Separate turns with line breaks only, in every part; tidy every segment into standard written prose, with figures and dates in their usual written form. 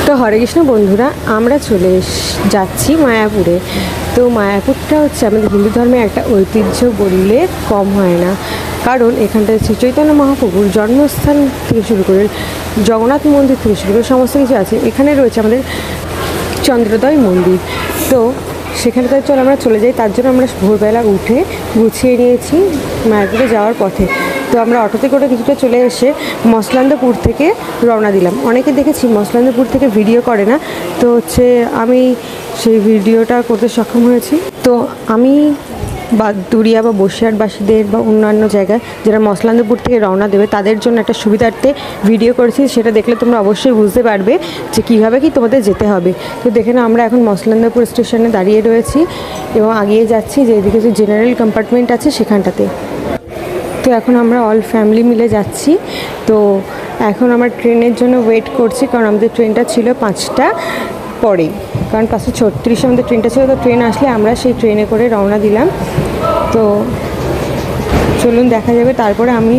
তো হরে কৃষ্ণ বন্ধুরা, আমরা যাচ্ছি মায়াপুরে। তো মায়াপুরটা হচ্ছে আমাদের হিন্দু ধর্মের একটা ঐতিহ্য বললে কম হয় না, কারণ এখানটায় শ্রী চৈতন্য মহাপ্রভুর জন্মস্থান থেকে শুরু করে জগন্নাথ মন্দির থেকে শুরু করে সমস্ত কিছু আছে। এখানে রয়েছে আমাদের চন্দ্রোদয় মন্দির। তো সেখানটাতে আমরা চলে যাই। তার জন্য আমরা ভোরবেলা উঠে গুছিয়ে নিয়েছি মায়াপুরে যাওয়ার পথে। তো আমরা অটোতে করে কিছুটা চলে এসে মসলান্দপুর থেকে রওনা দিলাম। অনেকে দেখেছি মসলান্দপুর থেকে ভিডিও করে না, তো আমি সেই ভিডিওটা করতে সক্ষম হয়েছি। তো আমি দুরিয়া বা বসিরহাটবাসীদের বা অন্যান্য জায়গায় যারা মসলান্দপুর থেকে রওনা দেবে তাদের জন্য একটা সুবিধার্থে ভিডিও করেছি। সেটা দেখলে তোমরা অবশ্যই বুঝতে পারবে যে কীভাবে কি তোমাদের যেতে হবে। তো দেখে না, আমরা এখন মসলান্দপুর স্টেশনে দাঁড়িয়ে রয়েছি এবং আগিয়ে যাচ্ছি যে এদিকে যে জেনারেল কম্পার্টমেন্ট আছে সেখানটাতে। তো এখন আমরা অল ফ্যামিলি মিলে যাচ্ছি। তো এখন আমার ট্রেনের জন্য ওয়েট করছি, কারণ আমাদের ট্রেনটা ছিল 5টা পরে, কারণ 5:36 আমাদের ট্রেনটা ছিল। তো ট্রেন আসলে আমরা সেই ট্রেনে করে রওনা দিলাম। তো চলুন দেখা যাবে। তারপরে আমি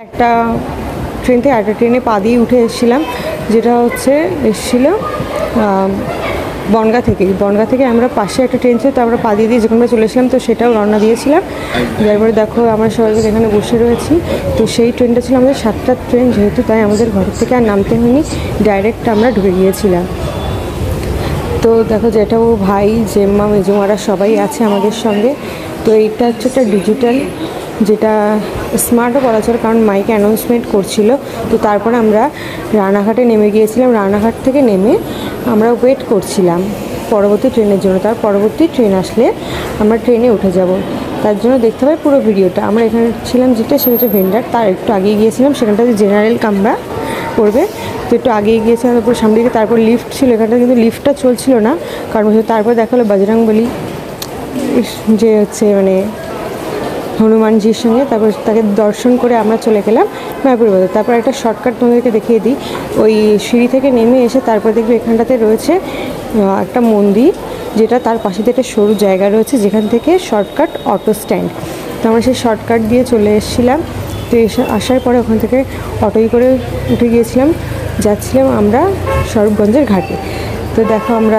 একটা ট্রেন থেকে আরেকটা ট্রেনে পা দিয়ে উঠে এসেছিলাম, যেটা এসেছিলো বনগাঁ থেকে আমরা পাশে একটা ট্রেন ছিল, তো আমরা পা দিয়ে যেখানে চলে এসেছিলাম, তো সেটাও রওনা দিয়েছিলাম। তারপরে দেখো আমরা সবাই এখানে বসে রয়েছি। তো সেই ট্রেনটা ছিল আমাদের 7টার ট্রেন, যেহেতু তাই আমাদের ঘর থেকে আর নামতে হয়নি, ডাইরেক্ট আমরা ঢুকে গিয়েছিলাম। তো দেখো যেটা ও ভাই জেম্মা মেজুমারা সবাই আছে আমাদের সঙ্গে। তো এইটা হচ্ছে একটা ডিজিটাল, যেটা স্মার্টও বলা চলে, কারণ মাইকে অ্যানাউন্সমেন্ট করছিল। তো তারপরে আমরা রানাঘাটে নেমে গিয়েছিলাম। রানাঘাট থেকে নেমে আমরা ওয়েট করছিলাম পরবর্তী ট্রেনের জন্য। তার পরবর্তী ট্রেন আসলে আমরা ট্রেনে উঠে যাব। তার জন্য দেখতে হবে পুরো ভিডিওটা। আমরা এখানে ছিলাম সেটা হচ্ছে ভেন্ডার, তার একটু আগিয়ে গিয়েছিলাম। সেখানটাতে জেনারেল কামরা পড়বে, তো একটু আগিয়ে গিয়েছিলাম তারপর সামনে দিকে। তারপর লিফট ছিল এখানটা, কিন্তু লিফটটা চলছিল না, কারণ তারপর দেখা হলো বজরংবলী যে হনুমানজির সঙ্গে। তারপর তাকে দর্শন করে আমরা চলে গেলাম মায়াপুর বাজার। তারপর একটা শর্টকাট তোমাদেরকে দেখিয়ে দিই। ওই সিঁড়ি থেকে নেমে এসে তারপর দেখবে এখানটাতে রয়েছে একটা মন্দির, যেটা তার পাশে একটা সরু জায়গা রয়েছে, যেখান থেকে শর্টকাট অটো স্ট্যান্ড। তো আমরা সেই শর্টকাট দিয়ে চলে এসেছিলাম। তো আসার পরে ওখান থেকে অটোই করে উঠে গিয়েছিলাম, যাচ্ছিলাম আমরা স্বরূপগঞ্জের ঘাটে। তো দেখো আমরা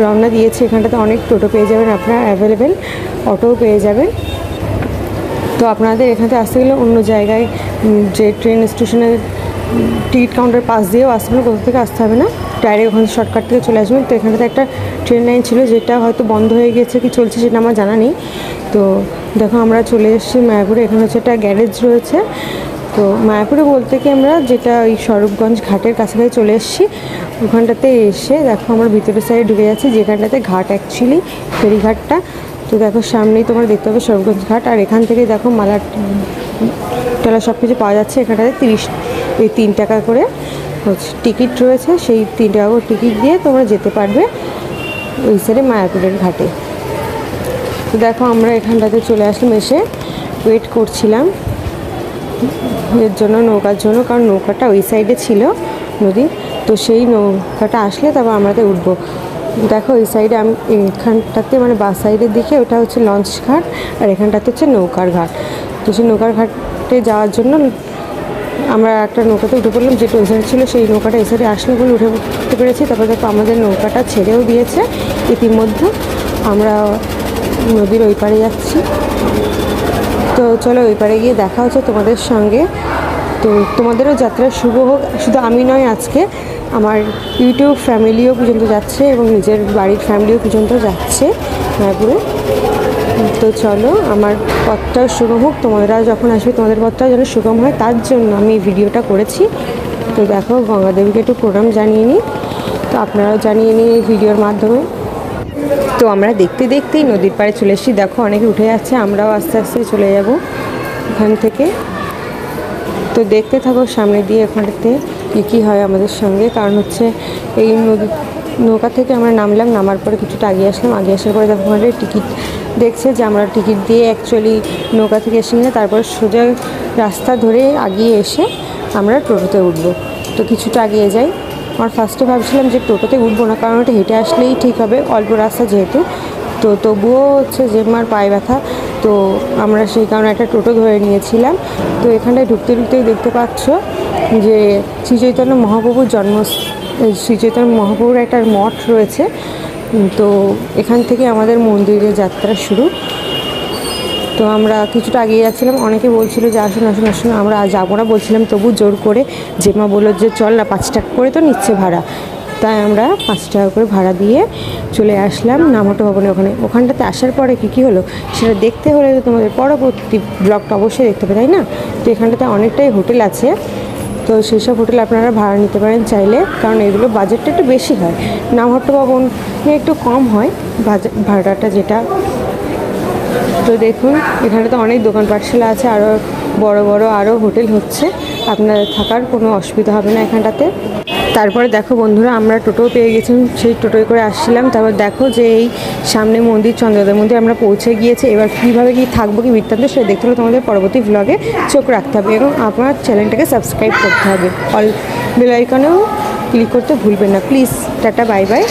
রওনা দিয়েছি। এখানটাতে অনেক টোটো পেয়ে যাবেন আপনারা, অ্যাভেলেবেল অটোও পেয়ে যাবেন। তো আপনাদের এখানে আসতে গেলে অন্য জায়গায় যে ট্রেন স্টেশনের টিকিট কাউন্টার পাশ দিয়েও আসতে হবে, কোথা থেকে আসতে হবে না, ডাইরেক্ট ওখানে শর্টকাট থেকে চলে আসবেন। তো এখানটাতে একটা ট্রেন লাইন ছিল, যেটা হয়তো বন্ধ হয়ে গেছে কি চলছে সেটা আমার জানা নেই। তো দেখো আমরা চলে এসেছি মায়াপুরে। এখানে হচ্ছে একটা গ্যারেজ রয়েছে। তো মায়াপুরে বলতে কি আমরা যেটা ওই স্বরূপগঞ্জ ঘাটের কাছাকাছি চলে এসেছি। ওখানটাতে এসে দেখো আমরা ভিতরের সাইডে ঢুকে যাচ্ছি, যেখানটাতে ঘাট অ্যাকচুয়ালি ফেরিঘাটটা। তো দেখো সামনেই তোমরা দেখতে পাবে স্বরূপগঞ্জ ঘাট। আর এখান থেকে দেখো মালা টালা সব কিছু পাওয়া যাচ্ছে। এখানটাতে 3 টাকা করে টিকিট রয়েছে। সেই 3 টাকা করে টিকিট দিয়ে তোমরা যেতে পারবে ওই সাইডে মায়াপুরের ঘাটে। তো দেখো আমরা এখানটাতে চলে আসলাম, এসে ওয়েট করছিলাম এর জন্য, নৌকার জন্য, কারণ নৌকাটা ওই সাইডে ছিল নদী। তো সেই নৌকাটা আসলে তারপর আমরা উঠবো। দেখো এই সাইডে আমি এখানটাতে বাস সাইডের দিকে ওটা হচ্ছে লঞ্চ ঘাট, আর এখানটাতে হচ্ছে নৌকার ঘাট। তো সেই নৌকার ঘাটে যাওয়ার জন্য আমরা একটা নৌকাতে উঠে পড়লাম, যেটা ওই সাইডে ছিল। সেই নৌকাটা এই সাইডে আসলে বলে উঠে পড়তে পেরেছি। তারপর দেখো আমাদের নৌকাটা ছেড়েও দিয়েছে ইতিমধ্যে। আমরা নদীর ওই পাড়ে যাচ্ছি। তো চলো ওই পাড়ে গিয়ে দেখা হচ্ছে তোমাদের সঙ্গে। তো তোমাদেরও যাত্রা শুভ হোক। শুধু আমি নয়, আজকে আমার ইউটিউব ফ্যামিলিও পর্যন্ত যাচ্ছে এবং নিজের বাড়ির ফ্যামিলিও পর্যন্ত যাচ্ছে মায়াপুরে। তো চলো আমার পথটাও সুগম হোক, তোমরা যখন আসবে তোমাদের পথটাও যেন সুগম হয়, তার জন্য আমি এই ভিডিওটা করেছি। তো দেখো গঙ্গাদেবীকে একটু প্রণাম জানিয়ে নিই। তো আপনারাও জানিয়ে নিই এই ভিডিওর মাধ্যমে। তো আমরা দেখতে দেখতেই নদীর পাড়ে চলে এসেছি। দেখো অনেকে উঠে যাচ্ছে, আমরাও আস্তে আস্তে চলে যাব এখান থেকে। তো দেখতে থাকো সামনে দিয়ে এখানটাতে কী হয় আমাদের সঙ্গে। কারণ এই নৌকা থেকে আমরা নামলাম, নামার পরে কিছুটা আগে আসলাম। আগে আসার পরে দেখো আমাদের টিকিট দেখছে, যে আমরা টিকিট দিয়ে অ্যাকচুয়ালি নৌকা থেকে এসে নিয়ে তারপর সোজা রাস্তা ধরে আগিয়ে এসে আমরা টোটোতে উঠবো। তো কিছুটা আগিয়ে যাই। আমার ফার্স্টে ভাবছিলাম যে টোটোতে উঠবো না, কারণ ওটা হেঁটে আসলেই ঠিক হবে, অল্প রাস্তা যেহেতু। তো তবুও যে আমার পায়ে ব্যথা, তো আমরা সেই কারণে একটা টোটো ধরে নিয়েছিলাম। তো এখানটায় ঢুকতে ঢুকতেই দেখতে পাচ্ছ যে শ্রী চৈতন্য মহাপ্রভুর শ্রী চৈতন্য মহাপ্রভুর একটা মঠ রয়েছে। তো এখান থেকে আমাদের মন্দিরের যাত্রা শুরু। তো আমরা কিছুটা এগিয়ে যাচ্ছিলাম, অনেকে বলছিল যে আসুন আসুন আসুন, আমরা যাবো না বলছিলাম, তবু জোর করে জেমা বললো যে চল না, 5 টাকা করে তো নিচ্ছে ভাড়া। তাই আমরা 5 টাকা করে ভাড়া দিয়ে চলে আসলাম নামহট্ট ভবনের ওখানটাতে আসার পরে কী হলো সেটা দেখতে হলে তো তোমাদের পরবর্তী ব্লগটা অবশ্যই দেখতে হবে, তাই না? তো এখানটাতে অনেকটাই হোটেল আছে, তো সেই সব হোটেল আপনারা ভাড়া নিতে পারেন চাইলে, কারণ এগুলো বাজেটটা একটু বেশি হয়। নামহট্ট ভবন একটু কম হয় ভাড়াটা যেটা। তো দেখুন এখানে তো অনেক দোকান পাঠশালা আছে, আরও বড় বড় আরও হোটেল হচ্ছে, আপনাদের থাকার কোনো অসুবিধা হবে না এখানটাতে। তারপরে দেখো বন্ধুরা, আমরা টোটো পেয়ে গেছি, সেই টোটোয় করে আসছিলাম। তারপর দেখো যে এই সামনে মন্দির, চন্দ্রোদয় মন্দির আমরা পৌঁছে গিয়েছি। এবার কীভাবে কি থাকবো, কি বৃত্তান্ত সেটা দেখতে হলে তোমাদের পরবর্তী ভ্লগে চোখ রাখতে হবে এবং আপনার চ্যানেলটাকে সাবস্ক্রাইব করতে হবে। অল বেল আইকনেও ক্লিক করতে ভুলবেন না প্লিজ। Tata, bye bye.